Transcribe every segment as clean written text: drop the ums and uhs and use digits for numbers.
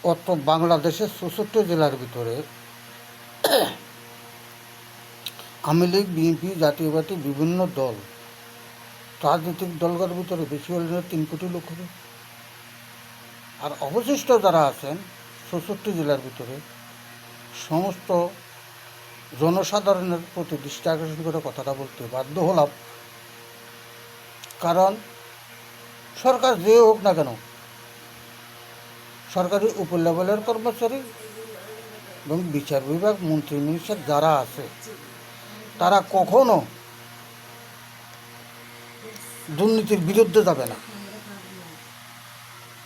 অত বাংলাদেশের ৬৪ জেলার ভিতরে আওয়ামী লীগ, বিএনপি, জাতীয় পার্টি, বিভিন্ন দল, রাজনৈতিক দলগুলোর ভিতরে বেশি হলে ৩ কোটি লোক হবে। আর অবশিষ্ট যারা আছেন ৬৪ জেলার ভিতরে সমস্ত জনসাধারণের প্রতি দৃষ্টি আকর্ষণ করে কথাটা বলতে বাধ্য হলাম। কারণ সরকার যে হোক না কেন, সরকারি উপর লেভেলের কর্মচারী এবং বিচার বিভাগ, মন্ত্রী মিনিস্টার যারা আছে তারা কখনো দুর্নীতির বিরুদ্ধে যাবে না,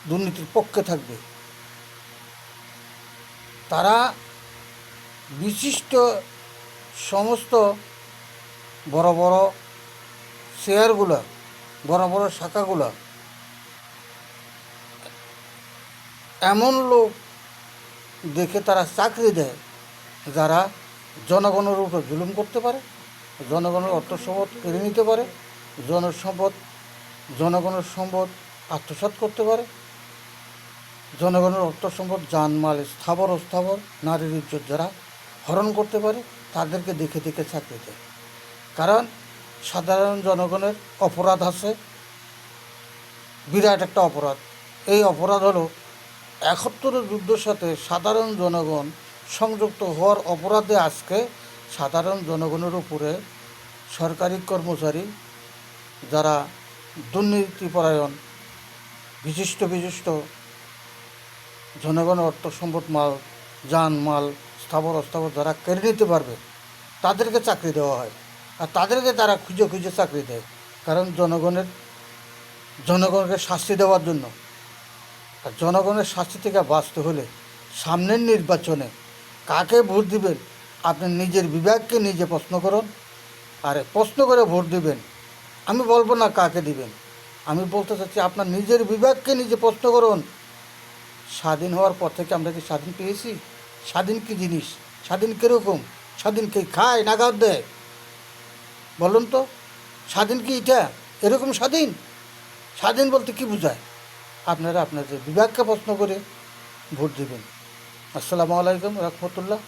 দুর্নীতির পক্ষে থাকবে। তারা বিশিষ্ট সমস্ত বড় বড় শেয়ারগুলো, বড় বড় শাখাগুলো এমন লোক দেখে তারা চাকরি দেয় যারা জনগণের উপর জুলুম করতে পারে, জনগণের অর্থ সম্পদ কেড়ে নিতে পারে, জনগণের সম্পদ আত্মসাৎ করতে পারে, জনগণের অর্থ সম্পদ, জানমাল, স্থাবর অস্থাবর, নারীর ইজ্জত যারা হরণ করতে পারে তাদেরকে দেখে দেখে চাকরি দেয়। কারণ সাধারণ জনগণের অপরাধ আছে, বিরাট একটা অপরাধ। এই অপরাধ হলো ৭১ যুদ্ধের সাথে সাধারণ জনগণ সংযুক্ত হওয়ার অপরাধে আজকে সাধারণ জনগণের উপরে সরকারি কর্মচারী যারা দুর্নীতিপরায়ণ, বিশিষ্ট জনগণের অর্থ সম্পদ, মাল, মাল, স্থাবর অস্থাবর যারা কেড়ে নিতে পারবে তাদেরকে চাকরি দেওয়া হয়। আর তাদেরকে তারা খুঁজে খুঁজে চাকরি দেয়, কারণ জনগণকে শাস্তি দেওয়ার জন্য। আর জনগণের শাস্তি থেকে বাঁচতে হলে সামনের নির্বাচনে কাকে ভোট দিবেন আপনি নিজের বিবেককে নিজে প্রশ্ন করুন, আর প্রশ্ন করে ভোট দিবেন। আমি বলবো না কাকে দিবেন, আমি বলতে চাচ্ছি আপনার নিজের বিবেককে নিজে প্রশ্ন করুন। স্বাধীন হওয়ার পর থেকে আমরা কি স্বাধীন পেয়েছি? স্বাধীন কী জিনিস? স্বাধীন কীরকম? স্বাধীন কে খায় না গাদ দেয়? বলুন তো, স্বাধীন কি এটা? এরকম স্বাধীন? স্বাধীন বলতে কি বোঝায়? আপনারা আপনাদের বিবেককে প্রশ্ন করে ভোট দেবেন। আসসালামু আলাইকুম রহমতুল্লাহ।